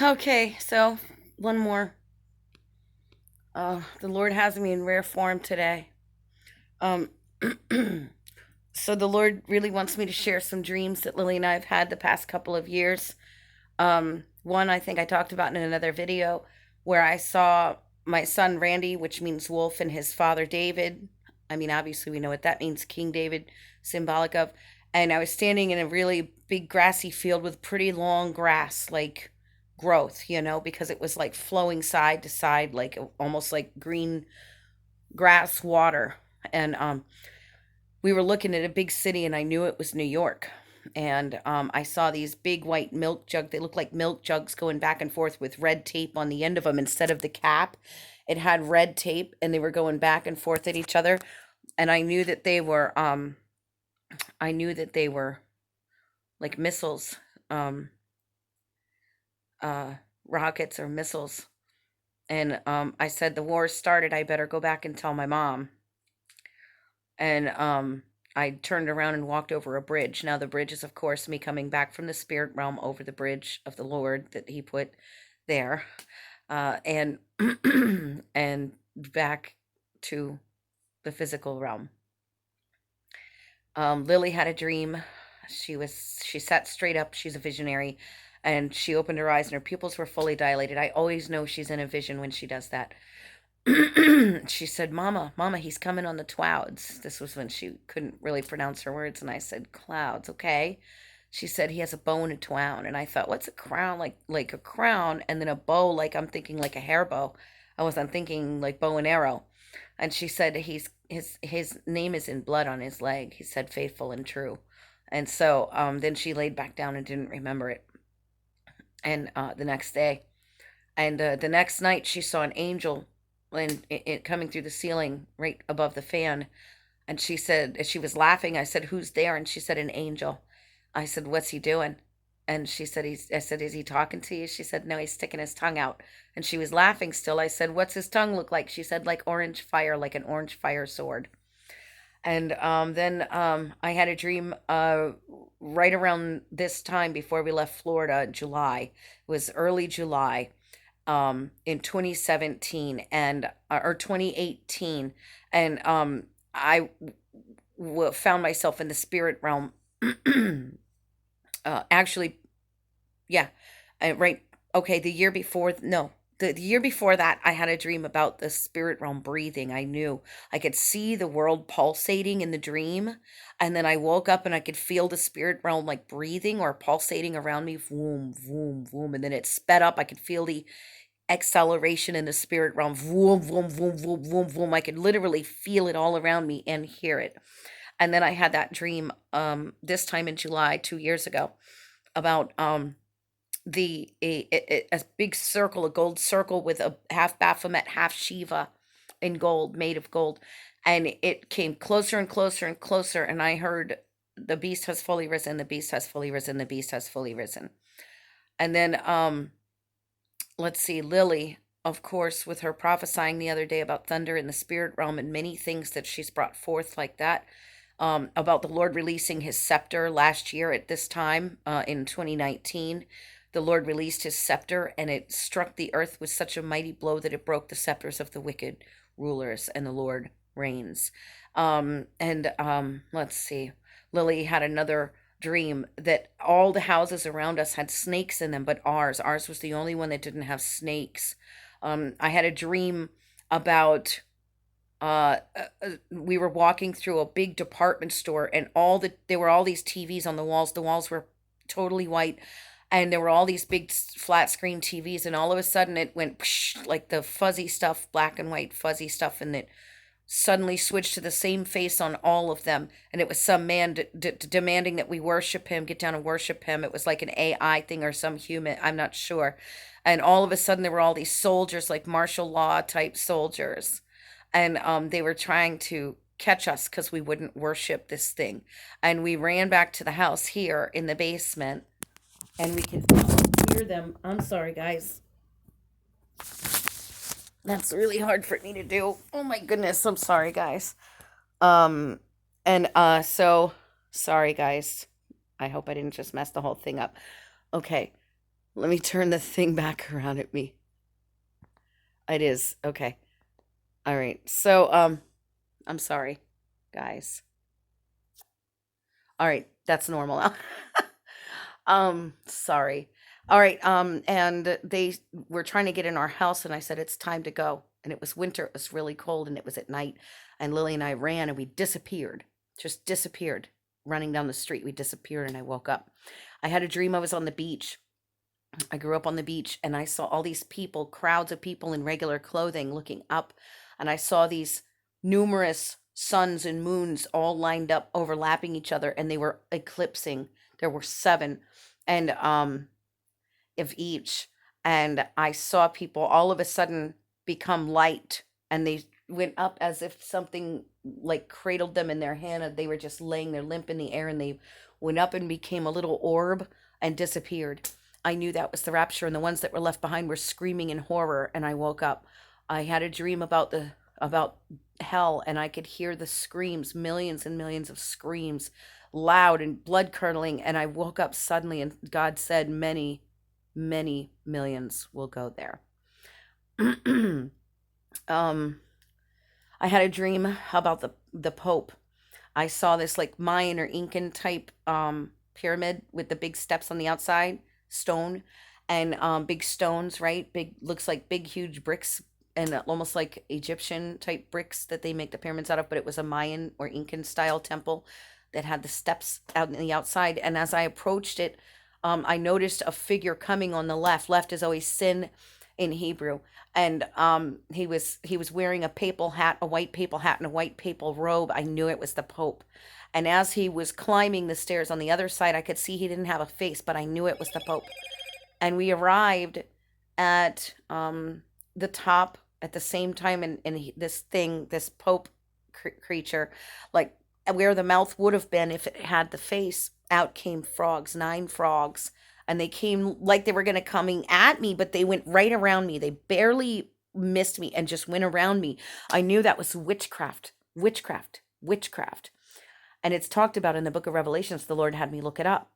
Okay, so one more. The Lord has me in rare form today. Um, so the Lord really wants me to share some dreams that Lily and I have had the past couple of years. One I think I talked about in another video where I saw my son Randy, which means wolf, and his father David. I mean, obviously we know what that means, King David, symbolic of. And I was standing in a really big grassy field with pretty long grass, like growth, because it was like flowing side to side, like almost like green grass water. And we were looking at a big city, and I knew it was New York. And I saw these big white milk jugs. They look like milk jugs going back and forth with red tape on the end of them instead of the cap. It had red tape, and they were going back and forth at each other. And I knew that they were like missiles, um, uh, rockets or missiles. And I said, the war started. I better go back and tell my mom. And I turned around and walked over a bridge. Now, the bridge is, of course, me coming back from the spirit realm over the bridge of the Lord that He put there, and and back to the physical realm. Lily had a dream. She sat straight up. She's a visionary, and she opened her eyes, and her pupils were fully dilated. I always know she's in a vision when she does that. She said, Mama, Mama, he's coming on the clouds. This was when she couldn't really pronounce her words. And I said, clouds, okay. She said, he has a bow and a twown. And I thought, what's a crown? Like a crown, and then a bow, like I'm thinking like a hair bow. I wasn't thinking like bow and arrow. And she said, his name is in blood on his leg. He said, faithful and true. And so then she laid back down and didn't remember it. And the next day, and the next night, she saw an angel and it coming through the ceiling right above the fan. And she said, as she was laughing, I said, who's there? And she said, an angel. I said, what's he doing? And she said, I said, is he talking to you? She said, no, he's sticking his tongue out. And she was laughing still. I said, what's his tongue look like? She said, like orange fire, like an orange fire sword. And then I had a dream right around this time before we left Florida, July. It was early July in 2017 and or 2018, and I found myself in the spirit realm. Actually, yeah, right. Okay, the year before, no, the year before that, I had a dream about the spirit realm breathing. I knew I could see the world pulsating in the dream, and then I woke up and I could feel the spirit realm like breathing or pulsating around me, boom, boom, boom, and then it sped up. I could feel the acceleration in the spirit realm. Vroom, vroom, vroom, vroom, vroom, vroom. I could literally feel it all around me and hear it. And then I had that dream this time in July 2 years ago about a big circle, a gold circle with a half Baphomet, half Shiva in gold, made of gold. And it came closer and closer and closer. And I heard, the beast has fully risen, the beast has fully risen, the beast has fully risen. And then let's see, Lily, of course, with her prophesying the other day about thunder in the spirit realm and many things that she's brought forth like that, about the Lord releasing his scepter last year at this time in 2019. The Lord released his scepter, and it struck the earth with such a mighty blow that it broke the scepters of the wicked rulers, and the Lord reigns. And let's see, Lily had another dream that all the houses around us had snakes in them, but ours was the only one that didn't have snakes. I had a dream about we were walking through a big department store, and there were all these TVs on the walls. The walls were totally white, and there were all these big flat screen TVs, and all of a sudden it went psh, like the fuzzy stuff, black and white fuzzy stuff, and it suddenly switched to the same face on all of them. And it was some man demanding that we worship him, get down and worship him. It was like an AI thing or some human, I'm not sure. And all of a sudden there were all these soldiers, like martial law type soldiers, and they were trying to catch us because we wouldn't worship this thing. And we ran back to the house here in the basement, and we could hear them. I'm sorry, guys. That's really hard for me to do. Oh my goodness, I'm sorry, guys. Um, and so sorry, guys. I hope I didn't just mess the whole thing up. Okay, Let me turn the thing back around at me. It is. Okay. All right. So, I'm sorry, guys. All right, that's normal now. Sorry. All right, and they were trying to get in our house, and I said, it's time to go. And it was winter, it was really cold, and it was at night. And Lily and I ran and we disappeared, just disappeared, running down the street. We disappeared, and I woke up. I had a dream I was on the beach. I grew up on the beach, and I saw all these people, crowds of people in regular clothing looking up, and I saw these numerous suns and moons all lined up overlapping each other, and they were eclipsing. There were seven, and of each. And I saw people all of a sudden become light, and they went up as if something like cradled them in their hand, and they were just laying there limp in the air, and they went up and became a little orb and disappeared. I knew that was the rapture, and the ones that were left behind were screaming in horror. And I woke up. I had a dream about hell, and I could hear the screams, millions and millions of screams, loud and blood curdling. And I woke up suddenly, and God said, many, many millions will go there. um, I had a dream about the Pope. I saw this like Mayan or Incan type pyramid with the big steps on the outside, stone, and big stones, right? Big, looks like big huge bricks, and almost like Egyptian type bricks that they make the pyramids out of, but it was a Mayan or Incan style temple that had the steps out in the outside. And as I approached it, I noticed a figure coming on the left. Left is always sin in Hebrew, and he was wearing a papal hat, a white papal hat, and a white papal robe. I knew it was the Pope. And as he was climbing the stairs on the other side, I could see he didn't have a face, but I knew it was the Pope. And we arrived at the top at the same time, and this Pope creature, like where the mouth would have been if it had the face, out came frogs, nine frogs, and they came like they were going to coming at me, but they went right around me. They barely missed me and just went around me. I knew that was witchcraft, witchcraft, witchcraft. And it's talked about in the book of Revelations. The Lord had me look it up.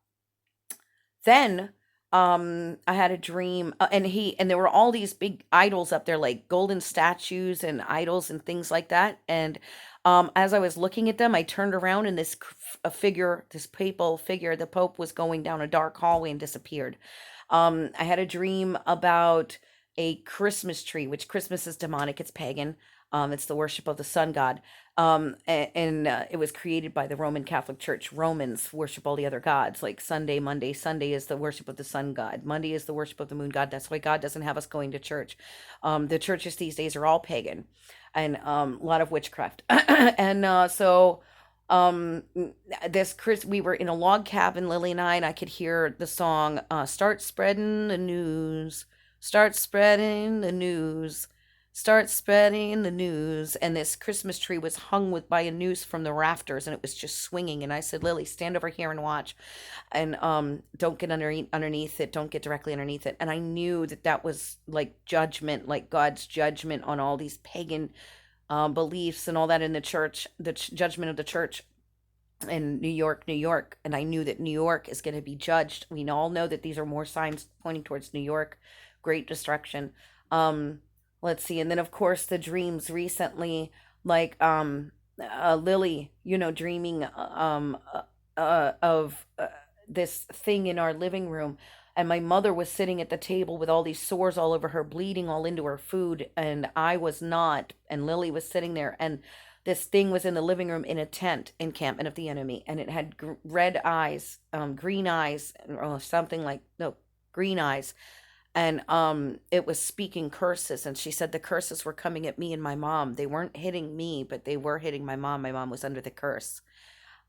Then I had a dream, and there were all these big idols up there, like golden statues and idols and things like that. And as I was looking at them, I turned around, and a figure, this papal figure, the Pope, was going down a dark hallway and disappeared. I had a dream about a Christmas tree, which Christmas is demonic, it's pagan. It's the worship of the sun god. And it was created by the Roman Catholic Church. Romans worship all the other gods, like Sunday, Monday. Sunday is the worship of the sun god. Monday is the worship of the moon god. That's why God doesn't have us going to church. The churches these days are all pagan, and a lot of witchcraft. And so this Chris, we were in a log cabin, Lily and I could hear the song, start spreading the news, start spreading the news, start spreading the news. And this Christmas tree was hung with by a noose from the rafters, and it was just swinging. And I said, Lily, stand over here and watch, and don't get underneath it, don't get directly underneath it. And I knew that that was like judgment, like God's judgment on all these pagan beliefs and all that in the church, the judgment of the church in New York, New York. And I knew that New York is going to be judged. We all know that these are more signs pointing towards New York, great destruction. Um, let's see. And then, of course, the dreams recently, like Lily, dreaming of this thing in our living room. And my mother was sitting at the table with all these sores all over her, bleeding all into her food. And I was not. And Lily was sitting there. And this thing was in the living room in a tent encampment of the enemy. And it had red eyes, green eyes, or something like, no, green eyes. And it was speaking curses. And she said the curses were coming at me and my mom. They weren't hitting me, but they were hitting my mom. My mom was under the curse.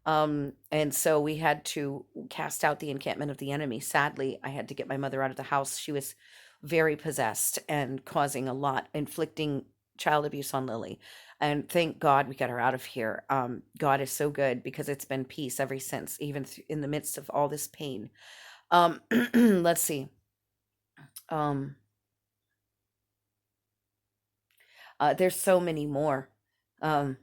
And so we had to cast out the encampment of the enemy. Sadly, I had to get my mother out of the house. She was very possessed and causing a lot, inflicting child abuse on Lily. And thank God we got her out of here. God is so good, because it's been peace ever since, even in the midst of all this pain. Let's see. Um, there's so many more. Um,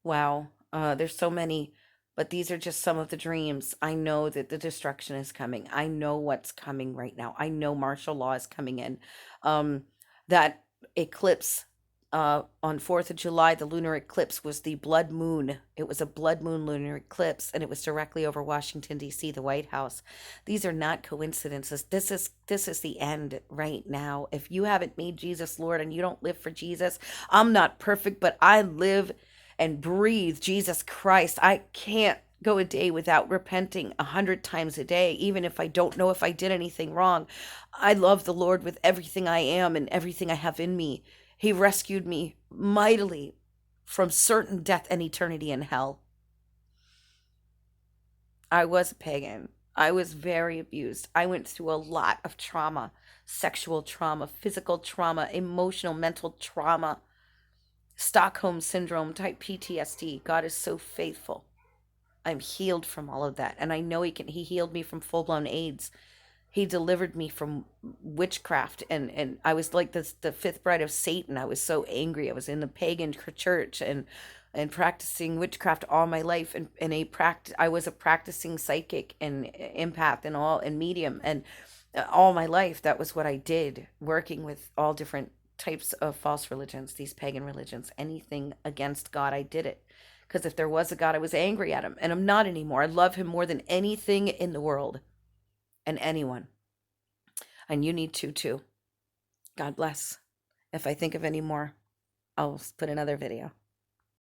wow. There's so many. But these are just some of the dreams. I know that the destruction is coming. I know what's coming right now. I know martial law is coming in. Um, that eclipse on 4th of July, the lunar eclipse was the blood moon. It was a blood moon lunar eclipse, and it was directly over Washington, D.C., the White House. These are not coincidences. This is the end right now. If you haven't made Jesus Lord and you don't live for Jesus, I'm not perfect, but I live and breathe Jesus Christ. I can't go a day without repenting 100 times a day, even if I don't know if I did anything wrong. I love the Lord with everything I am and everything I have in me. He rescued me mightily from certain death and eternity in hell. I was a pagan. I was very abused. I went through a lot of trauma, sexual trauma, physical trauma, emotional, mental trauma, Stockholm syndrome type PTSD. God is so faithful. I'm healed from all of that. And I know he healed me from full blown AIDS. He delivered me from witchcraft, and I was like this the fifth bride of Satan. I was so angry. I was in the pagan church and practicing witchcraft all my life, and I was a practicing psychic and empath and all and medium, and all my life that was what I did, working with all different types of false religions, these pagan religions, anything against God, I did it. Because if there was a God, I was angry at him, and I'm not anymore. I love him more than anything in the world and anyone. And you need to too. God bless. If I think of any more, I'll put another video.